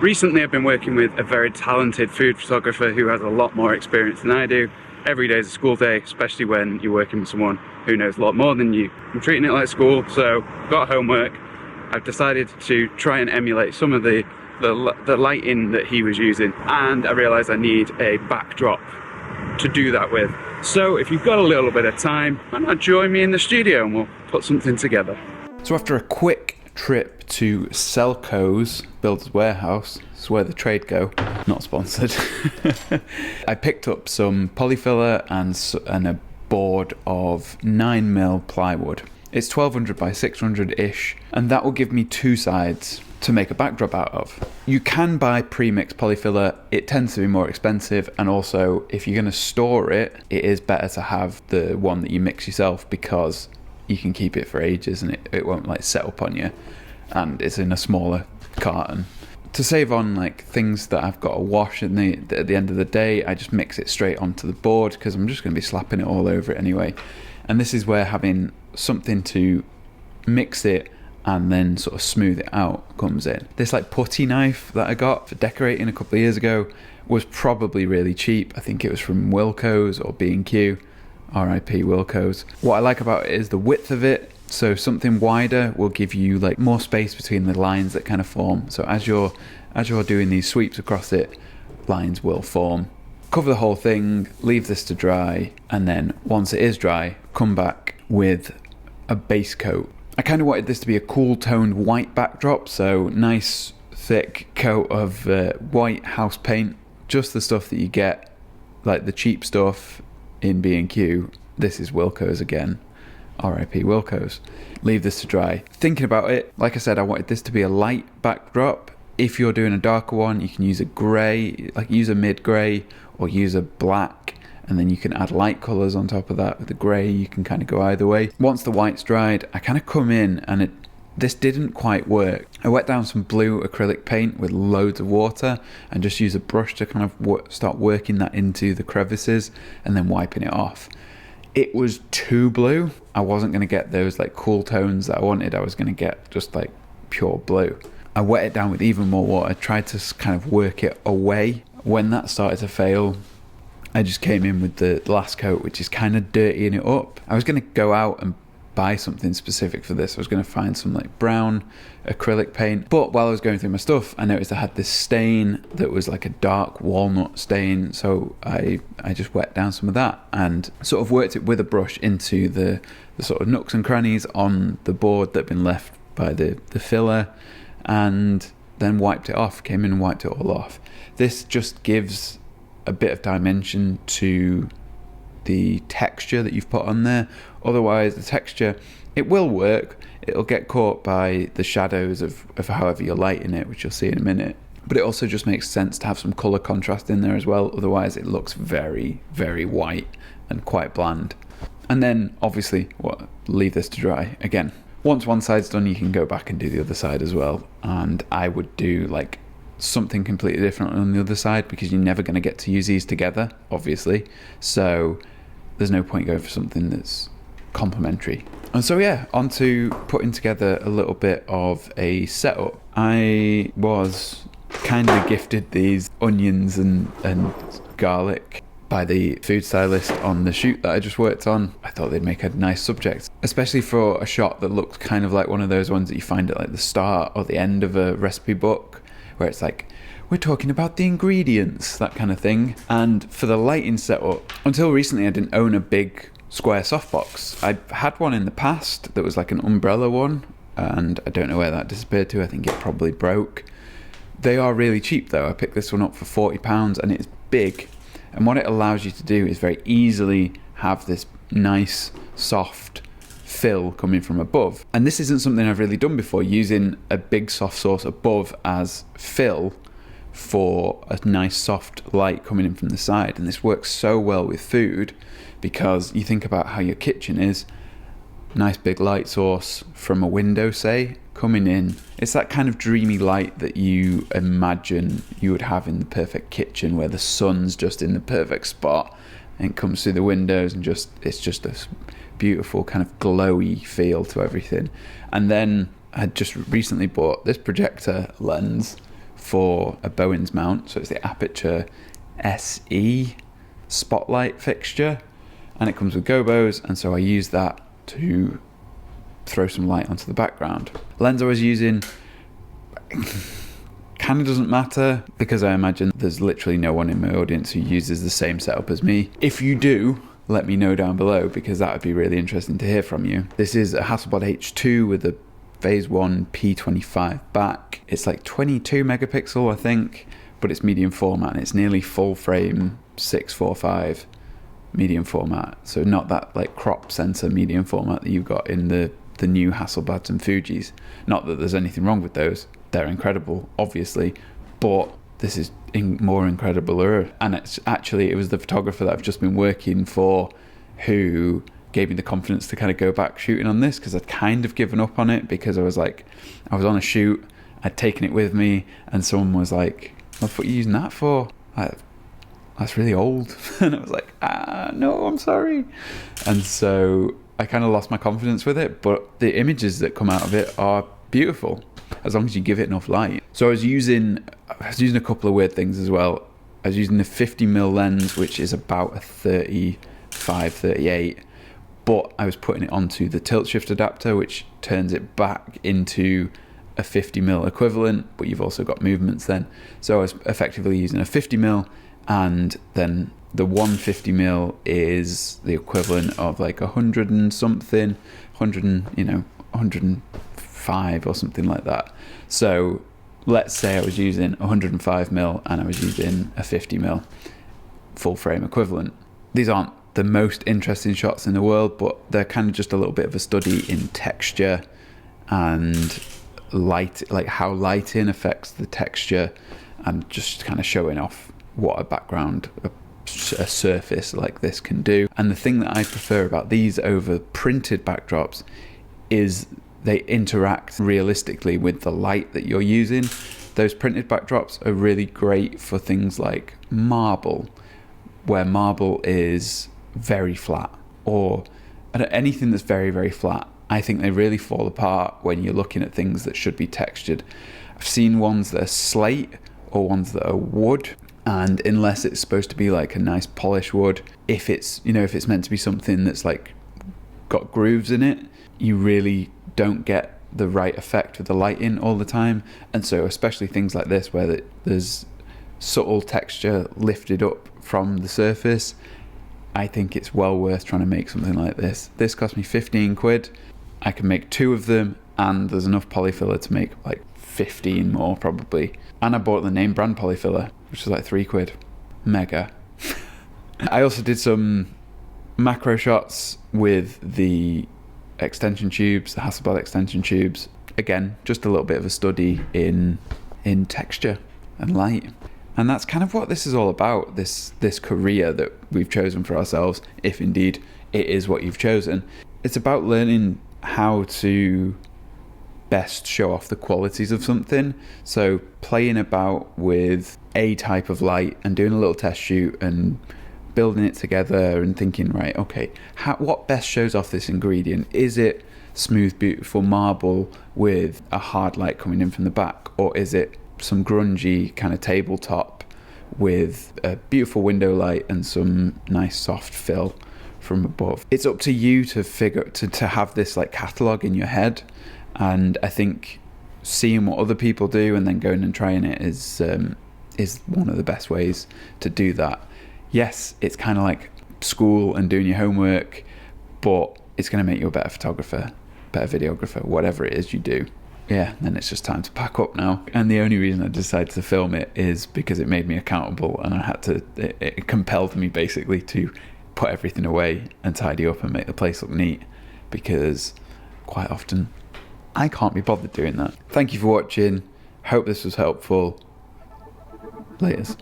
Recently I've been working with a very talented food photographer who has a lot more experience than I do. Every day is a school day, especially when you're working with someone who knows a lot more than you. I'm treating it like school, so got homework. I've decided to try and emulate some of the lighting that he was using, and I realised I need a backdrop to do that with. So if you've got a little bit of time, why not join me in the studio and we'll put something together. So after a quick trip to Selco's Builders Warehouse, it's where the trade go, not sponsored, I picked up some polyfiller and a board of 9mm plywood. It's 1200 by 600-ish, and that will give me two sides to make a backdrop out of. You can buy pre-mixed polyfiller, it tends to be more expensive, and also if you're going to store it, it is better to have the one that you mix yourself because you can keep it for ages and it won't like set up on you, and it's in a smaller carton. To save on like things that I've got to wash at the end of the day, I just mix it straight onto the board because I'm just going to be slapping it all over it anyway. And this is where having something to mix it and then sort of smooth it out comes in. This like putty knife that I got for decorating a couple of years ago was probably really cheap. I think it was from Wilko's or B&Q, RIP Wilko's. What I like about it is the width of it. So something wider will give you like more space between the lines that kind of form. So as you're doing these sweeps across it, lines will form. Cover the whole thing, leave this to dry, and then once it is dry, come back with a base coat. I kind of wanted this to be a cool toned white backdrop, so nice thick coat of white house paint, just the stuff that you get, like the cheap stuff in B&Q. This is Wilko's again, RIP Wilko's. Leave this to dry. Thinking about it, like I said, I wanted this to be a light backdrop. If you're doing a darker one, you can use a grey, like use a mid-grey or use a black, and then you can add light colours on top of that. With the grey, you can kind of go either way. Once the white's dried, I kind of come in and this didn't quite work. I wet down some blue acrylic paint with loads of water and just use a brush to kind of start working that into the crevices and then wiping it off. It was too blue. I wasn't going to get those like cool tones that I wanted. I was going to get just like pure blue. I wet it down with even more water, tried to kind of work it away. When that started to fail, I just came in with the last coat, which is kind of dirtying it up. I was going to go out and buy something specific for this. I was going to find some like brown acrylic paint. But while I was going through my stuff, I noticed I had this stain that was like a dark walnut stain. So I just wet down some of that and sort of worked it with a brush into the sort of nooks and crannies on the board that had been left by the filler, and then wiped it off. Came in and wiped it all off. This just gives a bit of dimension to the texture that you've put on there. Otherwise, the texture, it will work. It'll get caught by the shadows of however you're lighting it, which you'll see in a minute. But it also just makes sense to have some colour contrast in there as well. Otherwise, it looks very, very white and quite bland. And then, obviously, leave this to dry again. Once one side's done, you can go back and do the other side as well. And I would do like something completely different on the other side because you're never going to get to use these together, obviously. So there's no point going for something that's complementary. And so yeah, on to putting together a little bit of a setup. I was kind of gifted these onions and garlic by the food stylist on the shoot that I just worked on. I thought they'd make a nice subject, especially for a shot that looked kind of like one of those ones that you find at like the start or the end of a recipe book, where it's like, we're talking about the ingredients, that kind of thing. And for the lighting setup, until recently I didn't own a big square softbox. I had one in the past that was like an umbrella one, and I don't know where that disappeared to. I think it probably broke. They are really cheap though. I picked this one up for £40 and it's big. And what it allows you to do is very easily have this nice, soft fill coming from above. And this isn't something I've really done before, using a big soft source above as fill for a nice soft light coming in from the side. And this works so well with food because you think about how your kitchen is. Nice big light source from a window, say, coming in. It's that kind of dreamy light that you imagine you would have in the perfect kitchen where the sun's just in the perfect spot and it comes through the windows and it's just a beautiful kind of glowy feel to everything. And then I had just recently bought this projector lens for a Bowens mount. So it's the Aperture SE spotlight fixture, and it comes with gobos, and so I use that to throw some light onto the background. Lens I was using kind of doesn't matter, because I imagine there's literally no one in my audience who uses the same setup as me. If you do, let me know down below, because that would be really interesting to hear from you. This is a Hasselblad H2 with a Phase 1 P25 back. It's like 22 megapixel, I think, but it's medium format, and it's nearly full frame 645 medium format. So not that like crop sensor medium format that you've got in the new Hasselblads and Fujis. Not that there's anything wrong with those. They're incredible, obviously, but this is more incredible. And it was the photographer that I've just been working for who gave me the confidence to kind of go back shooting on this, because I'd kind of given up on it, because I was on a shoot, I'd taken it with me, and someone was like, what are you using that for? That's really old. And I was like, no, I'm sorry. And so I kind of lost my confidence with it, but the images that come out of it are beautiful, as long as you give it enough light. So I was using a couple of weird things as well. I was using the 50mm lens, which is about a 35, 38, but I was putting it onto the tilt shift adapter, which turns it back into a 50mm equivalent, but you've also got movements then. So I was effectively using a 50mm, and then the 150mm is the equivalent of like 100 and something, 105 or something like that. So let's say I was using 105mm and I was using a 50mm full frame equivalent. These aren't the most interesting shots in the world, but they're kind of just a little bit of a study in texture and light, like how lighting affects the texture, and just kind of showing off what a background, a surface like this can do. And the thing that I prefer about these over printed backdrops is they interact realistically with the light that you're using. Those printed backdrops are really great for things like marble, where marble is very flat, or anything that's very, very flat. I think they really fall apart when you're looking at things that should be textured. I've seen ones that are slate or ones that are wood, and unless it's supposed to be like a nice polished wood, if it's meant to be something that's like got grooves in it, you really don't get the right effect with the lighting all the time. And so especially things like this, where there's subtle texture lifted up from the surface, I think it's well worth trying to make something like this. This cost me 15 quid. I can make 2 of them, and there's enough polyfiller to make like 15 more probably. And I bought the name brand polyfiller, which was like 3 quid. Mega. I also did some macro shots with the extension tubes, the Hasselblad extension tubes. Again, just a little bit of a study in texture and light. And that's kind of what this is all about, this career that we've chosen for ourselves, if indeed it is what you've chosen. It's about learning how to best show off the qualities of something. So playing about with a type of light and doing a little test shoot and building it together and thinking, right, okay, what best shows off this ingredient? Is it smooth, beautiful marble with a hard light coming in from the back, or is it some grungy kind of tabletop with a beautiful window light and some nice soft fill from above? It's up to you to figure to have this like catalog in your head. And I think seeing what other people do and then going and trying it is one of the best ways to do that. Yes, it's kind of like school and doing your homework, but it's going to make you a better photographer, better videographer, whatever it is you do. Yeah, then it's just time to pack up now. And the only reason I decided to film it is because it made me accountable, and I had to, it compelled me basically to put everything away and tidy up and make the place look neat, because quite often I can't be bothered doing that. Thank you for watching. Hope this was helpful. Laters.